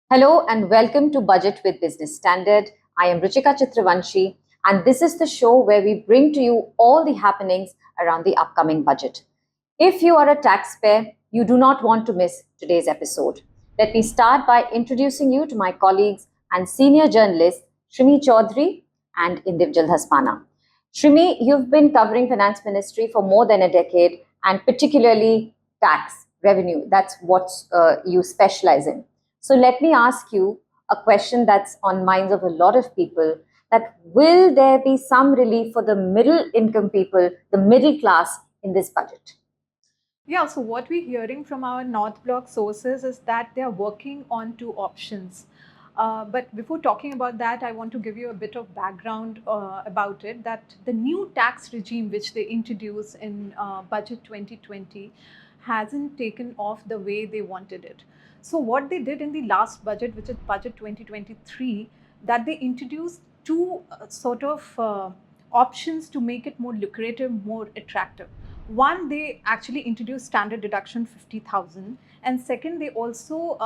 Hello and welcome to Budget with Business Standard. I am Ruchika Chitravanshi, and this is the show where we bring to you all the happenings around the upcoming budget. If you are a taxpayer, you do not want to miss today's episode. Let me start by introducing you to my colleagues and senior journalists, Shrimi Chaudhary and Indivjal Dhaspana. Shrimi, you've been covering finance ministry for more than a decade, and particularly tax revenue. That's what you specialize in. So let me ask you a question that's on minds of a lot of people, that will there be some relief for the middle income people, the middle class in this budget? Yeah, so what we're hearing from our North Block sources is that they're working on two options. But before talking about that, I want to give you a bit of background about it, that the new tax regime which they introduced in Budget 2020 hasn't taken off the way they wanted it. So what they did in the last budget, which is Budget 2023, that they introduced two options to make it more lucrative, more attractive. One, they actually introduced standard deduction 50,000, and second, they also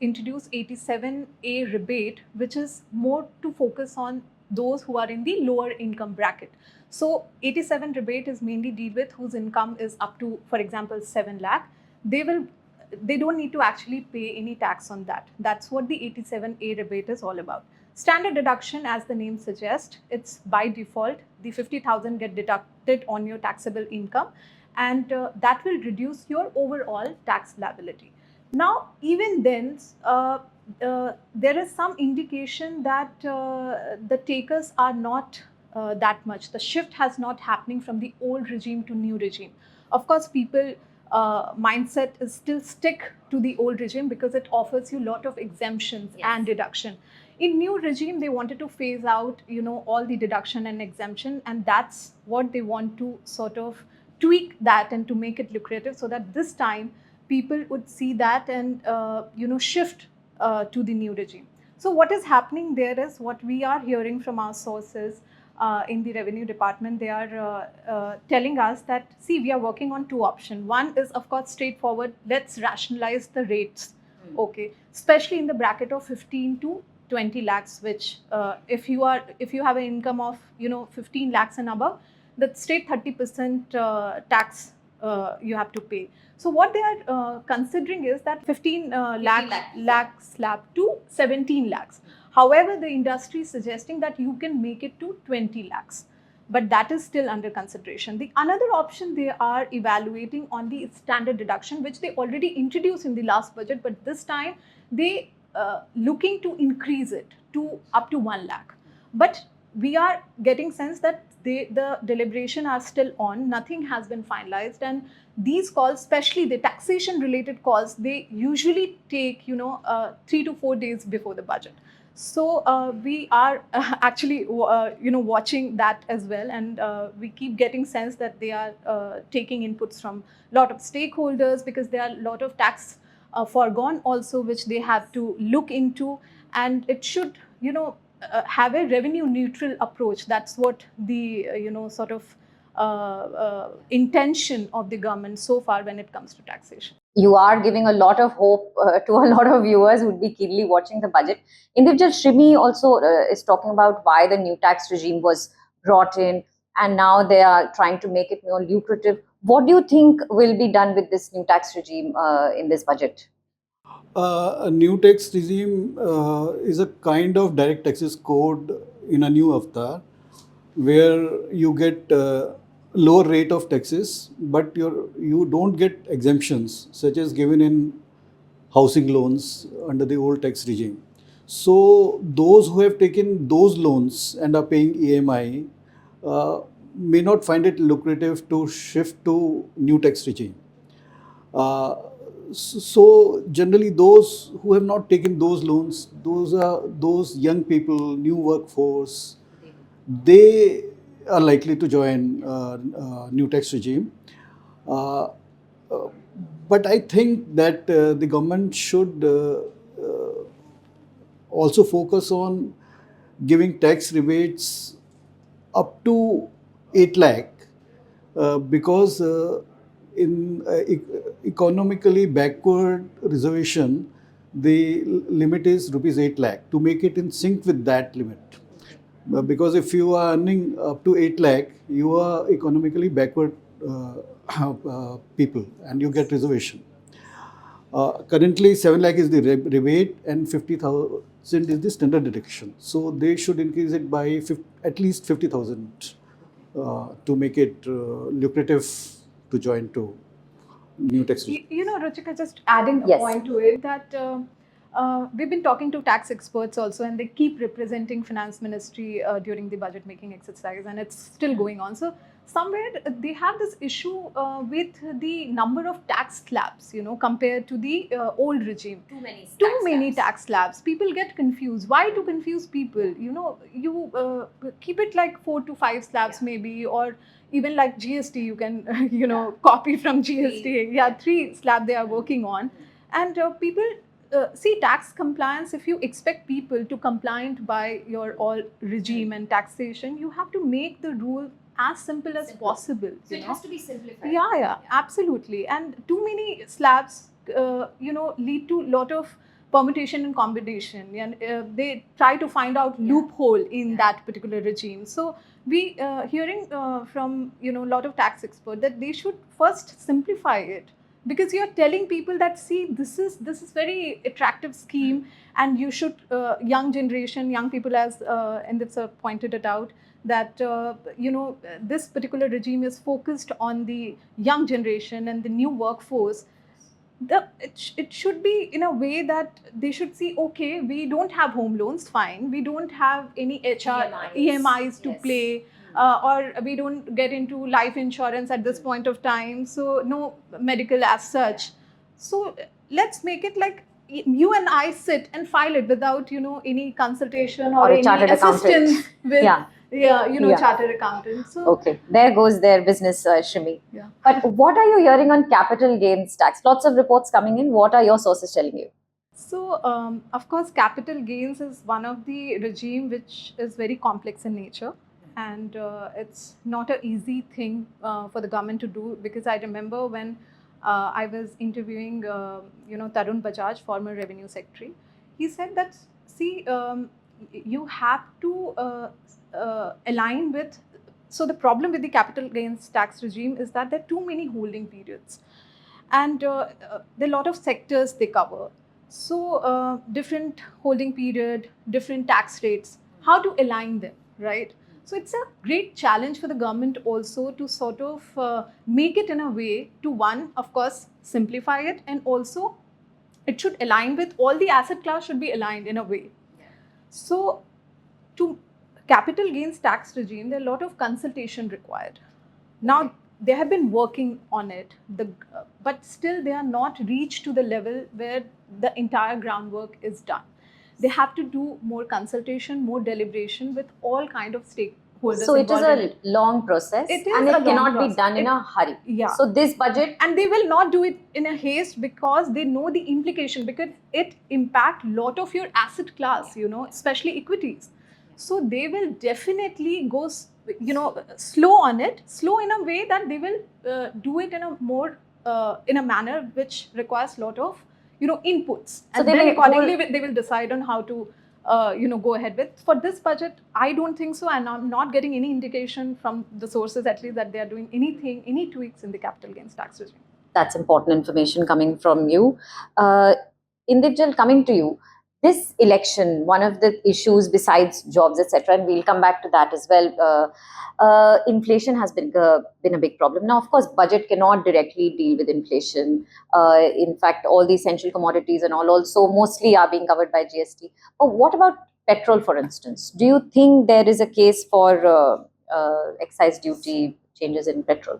introduced 87A rebate, which is more to focus on those who are in the lower income bracket. So 87 rebate is mainly deal with whose income is up to, for example, 7 lakh. They don't need to actually pay any tax on that. That's what the 87A rebate is all about. Standard deduction, as the name suggests, it's by default the 50,000 get deducted on your taxable income, and that will reduce your overall tax liability. Now, even then, there is some indication that the takers are not that much. The shift has not happening from the old regime to new regime. Of course, people mindset is still stick to the old regime because it offers you a lot of exemptions and deduction. In new regime, they wanted to phase out all the deduction and exemption, and that's what they want to sort of tweak that and to make it lucrative, so that this time people would see that and shift to the new regime. So what is happening there is, what we are hearing from our sources in the revenue department, they are telling us that, see, we are working on two options. One is, of course, straightforward, let's rationalize the rates. Okay, especially in the bracket of 15 to 20 lakhs, which if you have an income of 15 lakhs and above, the state 30% tax you have to pay. So what they are considering is that 15 lakh slab to 17 lakhs. However, the industry is suggesting that you can make it to 20 lakhs, but that is still under consideration. The another option they are evaluating on the standard deduction, which they already introduced in the last budget, but this time they looking to increase it to up to 1 lakh. But we are getting sense that the deliberation are still on, nothing has been finalized, and these calls, especially the taxation related calls, they usually take 3 to 4 days before the budget. So we are actually watching that as well, and we keep getting sense that they are taking inputs from a lot of stakeholders, because there are a lot of tax foregone also, which they have to look into, and it should have a revenue neutral approach. That's what the intention of the government so far when it comes to taxation. You are giving a lot of hope to a lot of viewers who would be keenly watching the budget. Individual Shrimi also is talking about why the new tax regime was brought in, and now they are trying to make it more lucrative. What do you think will be done with this new tax regime in this budget? A new tax regime is a kind of direct taxes code in a new avatar, where you get lower rate of taxes, but you don't get exemptions such as given in housing loans under the old tax regime. So those who have taken those loans and are paying EMI may not find it lucrative to shift to new tax regime. Uh, so generally, those who have not taken those loans, those are those young people, new workforce, they are likely to join new tax regime. Uh, uh, but I think that the government should also focus on giving tax rebates up to 8 lakh, because in economically backward reservation, the limit is rupees 8 lakh, to make it in sync with that limit. Because if you are earning up to 8 lakh, you are economically backward people and you get reservation. Currently, 7 lakh is the rebate and 50,000 is the standard deduction. So they should increase it by at least 50,000 to make it lucrative to join to new tax regime. Ruchika, just adding a Yes. point to it that we've been talking to tax experts also, and they keep representing finance ministry during the budget making exercise, and it's still going on. So somewhere they have this issue with the number of tax slabs, compared to the old regime. Too many tax slabs. People get confused. Why to confuse people? You keep it like 4 to 5 slabs maybe, or even like GST, you can copy from GST. Yeah, 3 slab they are working on, and people see tax compliance. If you expect people to compliant by your all regime and taxation, you have to make the rule as simple as possible. So it has to be simplified. Yeah, absolutely. And too many slabs, lead to lot of permutation and combination, and they try to find out loophole in that particular regime. So we hearing from a lot of tax experts that they should first simplify it, because you're telling people that, see, this is very attractive scheme, and you should young people, as Indip sir pointed it out, that this particular regime is focused on the young generation and the new workforce. It should be in a way that they should see, okay, we don't have home loans, fine, we don't have any EMIs to play, or we don't get into life insurance at this point of time, so no medical as such. So let's make it like you and I sit and file it without any consultation or Or a any chartered accountant. assistance with Yeah. chartered accountant. So Okay, there goes their business, Shimi. yeah. But what are you hearing on capital gains tax? Lots of reports coming in. What are your sources telling you? So, of course, capital gains is one of the regime which is very complex in nature, and it's not an easy thing for the government to do, because I remember when I was interviewing, Tarun Bajaj, former Revenue Secretary, he said that, see, you have to align with. So the problem with the capital gains tax regime is that there are too many holding periods, and there are a lot of sectors they cover. So different holding period, different tax rates, how to align them, right? So it's a great challenge for the government also to sort of make it in a way to, one, of course, simplify it, and also it should align with all the asset class, should be aligned in a way. So to capital gains tax regime, there are a lot of consultation required. Now, they have been working on it, but still they are not reached to the level where the entire groundwork is done. They have to do more consultation, more deliberation with all kind of stakeholders. So it is involved in a long process, It is and a it long cannot be process. done in a hurry. Yeah. So this budget, And they will not do it in a haste, because they know the implication, because it impact lot of your asset class, especially equities. So they will definitely go, slow on it, slow in a way that they will do it in a more in a manner which requires lot of inputs, and they then will accordingly they will decide on how to go ahead with. For this budget, I don't think so, and I'm not getting any indication from the sources, at least, that they are doing anything, any tweaks in the capital gains tax regime. that's important information coming from you. Indipjal, coming to you. This election, one of the issues besides jobs, etc., and we'll come back to that as well. Inflation has been a big problem. Now, of course, budget cannot directly deal with inflation. In fact, all the essential commodities and all also mostly are being covered by GST. But what about petrol, for instance? Do you think there is a case for excise duty changes in petrol?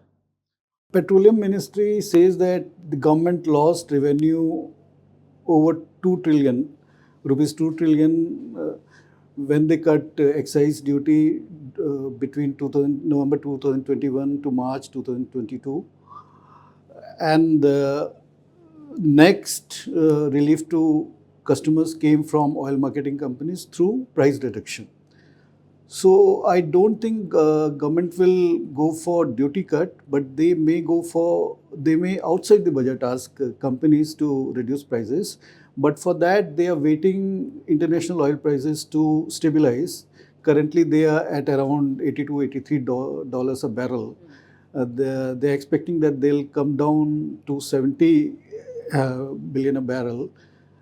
Petroleum Ministry says that the government lost revenue over 2 trillion, rupees 2 trillion, when they cut excise duty between November 2021 to March 2022. And the next relief to customers came from oil marketing companies through price reduction. So I don't think government will go for duty cut, but they may outside the budget ask companies to reduce prices. But for that, they are waiting international oil prices to stabilize. Currently, they are at around 82, $83 a barrel. They're expecting that they'll come down to 70 billion a barrel.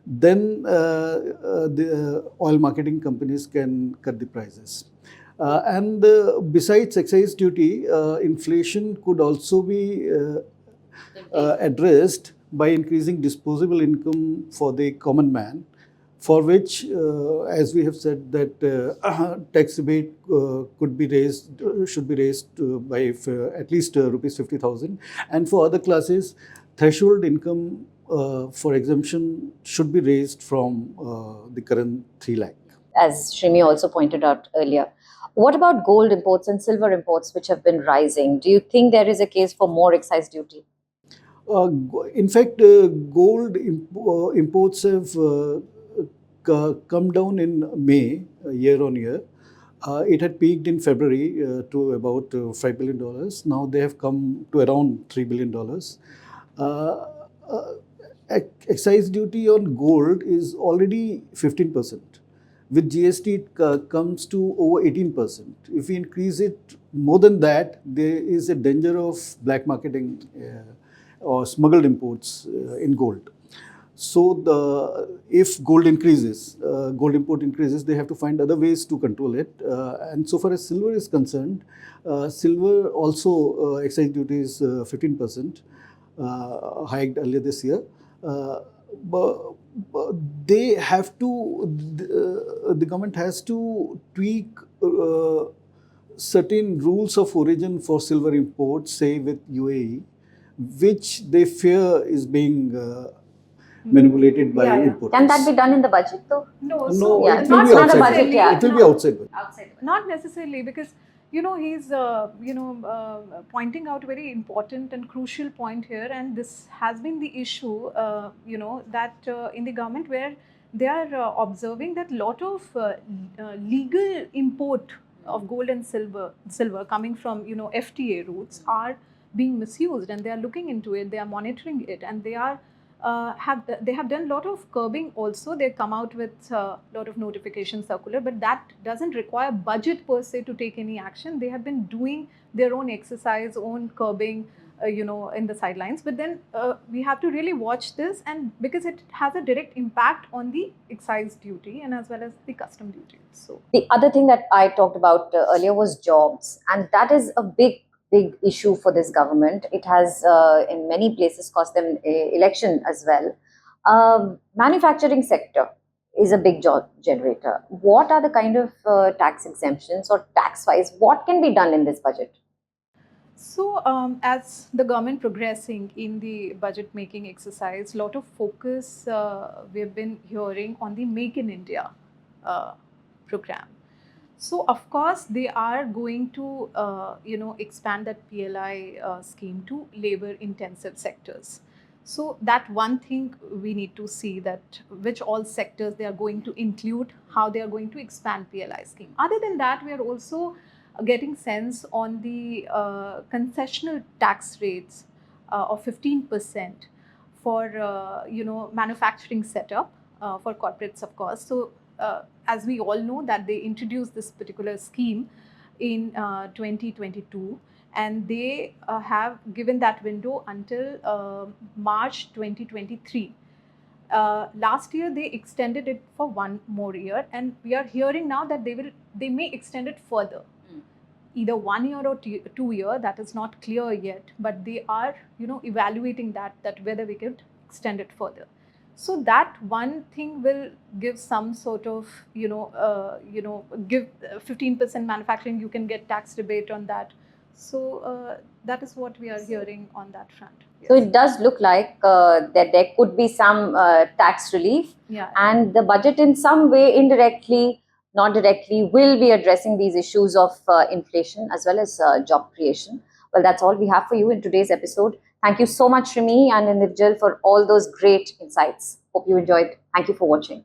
Then the oil marketing companies can cut the prices. And besides excise duty, inflation could also be addressed by increasing disposable income for the common man, for which, as we have said, that tax rebate should be raised by at least rupees 50,000, and for other classes, threshold income for exemption should be raised from the current 3 lakh. As Shrimi also pointed out earlier. What about gold imports and silver imports, which have been rising? Do you think there is a case for more excise duty? In fact, gold imports have come down in May, year on year. It had peaked in February to about $5 billion. Now they have come to around $3 billion. Excise duty on gold is already 15%. With GST, it comes to over 18%. If we increase it more than that, there is a danger of black marketing or smuggled imports in gold. So if gold increases, gold import increases, they have to find other ways to control it. And so far as silver is concerned, silver also excise duty is 15%, hiked earlier this year. But they have to, the government has to tweak certain rules of origin for silver imports, say with UAE, which they fear is being manipulated by importers. Can that be done in the budget though? No, No, yeah, it will be not a outside. budget, yeah. It will be outside budget. Outside. not necessarily, because he's pointing out a very important and crucial point here, and this has been the issue that in the government, where they are observing that lot of legal import of gold and silver coming from FTA routes are being misused, and they are looking into it, they are monitoring it, and they are they have done a lot of curbing also. They come out with a lot of notification circular, but that doesn't require budget per se to take any action. They have been doing their own exercise, own curbing, in the sidelines. But then we have to really watch this, and because it has a direct impact on the excise duty and as well as the custom duty. So the other thing that I talked about earlier was jobs, and that is a big issue for this government. It has in many places cost them election as well. Manufacturing sector is a big job generator. What are the kind of tax exemptions or tax wise, what can be done in this budget? So, as the government progressing in the budget making exercise, lot of focus we've been hearing on the Make in India program. So, of course, they are going to expand that PLI scheme to labor intensive sectors. So that one thing we need to see, that which all sectors they are going to include, how they are going to expand PLI scheme. Other than that, we are also getting sense on the concessional tax rates of 15% for manufacturing setup for corporates, of course. So as we all know that they introduced this particular scheme in 2022, and they have given that window until March 2023. Last year they extended it for one more year, and we are hearing now that they may extend it further, either 1 year or 2 year. That is not clear yet, but they are evaluating that whether we could extend it further. So that one thing will give some sort of give 15% manufacturing, you can get tax rebate on that. So that is what we are hearing on that front. Yes. So it does look like that there could be some tax relief, and the budget in some way, indirectly, not directly, will be addressing these issues of inflation as well as job creation. Well, that's all we have for you in today's episode. Thank you so much, Shrimi and Nirjal, for all those great insights. Hope you enjoyed. Thank you for watching.